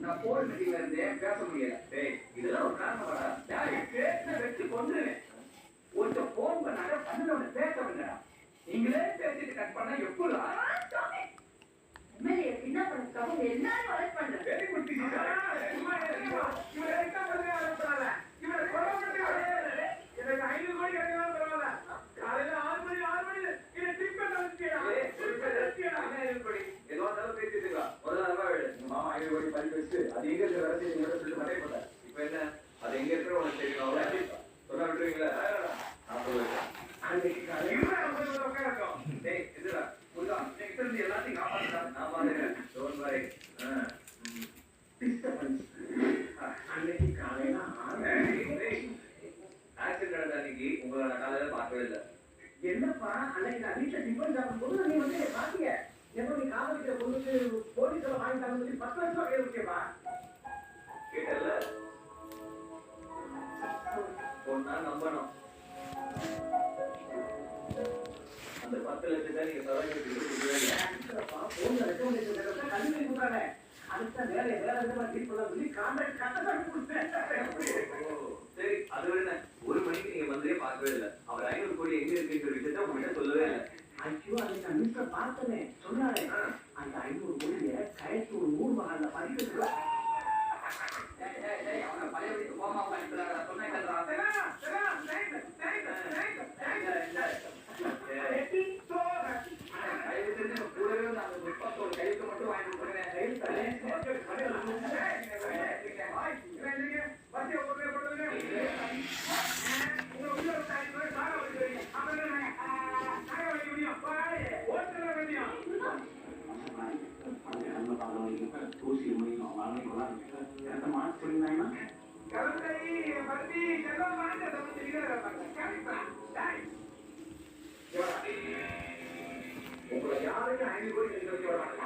நான் போன் மீட்டிங்ல இருந்தே பேச முடியல. டேய் இதெல்லாம் ஒரு காரணமாடா? டேய் பேச வெச்சு கொன்றுவேன். கொஞ்சம் போன் பண்ணாத பண்ணனோட பேச விடுடா. நீங்களே பேசிட்டு கட் பண்ணா எப்படிடா? எம்எல்ஏ என்ன பண்ணதுக்காக எல்லாரும் அரெஸ்ட் பண்றேன். Very good thing. இவரை எக்ஸாம் பண்ணி அரெஸ்ட் பண்ணாத. இவரை கொலை பண்ணி எனக்கு 500 கோடி கிடைக்கலாம் பரவாயில்ல. காலையில 6 மணி இதை டிப்பன் அனுப்பியா? என்ன இருப்படி? ஏதோ அதெல்லாம் பேசிட்டு முதல்ல அதெல்லாம் விடு. மாமா 500 கோடி பறிக்க வச்சு அது எங்க இருக்கிற வரை நீங்க சொல்லிட்டு மட்டே போட்டார். இப்போ என்ன அது எங்க இருக்கிற உனக்கு தெரியும். அவ்வளோ சொல்ல விட்டுருவீங்களா? நான் சொல்லுவேன். அன்னைக்கு காலையில் உட்காரட்டும். டேய் இதுடா முருகா நெக்ஸ்ட் இருந்து எல்லாத்தையும் காப்பாற்றுறா. நான் பாருங்க டோன் பாரு. அன்னைக்கு காலையில ஆக்சிடென்ட் நடந்த அன்னைக்கு உங்களை நான் காலையில பார்க்கவே இல்லை. என்னப்பா அன்னைக்கு நான் வீட்டுல டிஃபன் சாப்பிடும்போது நீ வந்து பாத்தீங்க எப்ப நீ காவலிக்கிற பொண்ணுக்கு போலீஸ்ல வாங்கி தரணும் சொல்லி 10 லட்சம் ரூபாய் கேட்கப்பா. கேட்டல பொண்ணா நம்பணும். அந்த 10 லட்சத்தை நீங்க போன்ல ரெக்கமெண்டேஷன் கல்வி கொடுத்தாங்க. அடுத்த வேற விதமா டீல் பண்ண சொல்லி கான்ட்ராக்ட் கட்டதான் கொடுத்தேன். சரி அது விட 1 மணிக்கு நீங்க வந்தே பார்க்கவே இல்லை. அவர் 500 கோடி எங்க இருக்குன்ற விஷயத்த உங்ககிட்ட சொல்லவே இல்லை. ஐயோ அன்னைக்கு நான் மிஸ்டர் பார்த்தனே சொன்னாரே அந்த 500 கோடியை கழிச்சு ஒரு 100 மகால்ல படிக்கிறது. அவங்க பழைய வீட்டு போமா சொன்னா கூடவே அந்த 30 கைக்கு மட்டும் வாங்கி கொடுக்குறேன். உங்களை யாரையும் 500 கோடி வைக்க வராங்க.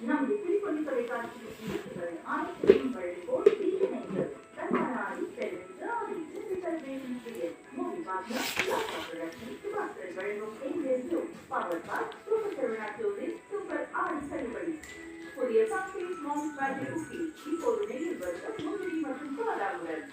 நமது திருப்பணி தொலைக்காட்சிகள் அனைத்தையும் வழங்குவோர் தீவினைகள் தன்மானாடி தெரிவித்து ஆதித்து ரிசர்வேஷன் செய்ய மூவி பார்க்க வழங்கும் எங்கேயோ பவர் பார்க் சூப்பர் திருநாட்டூரில் சூப்பர் 6 தள்ளுபடி. புதிய சாக்லேட் மாம் பேட்டரி குக்கி இப்போது நெய்யில் வருடம் முந்திரி மற்றும் சோடாவுடன்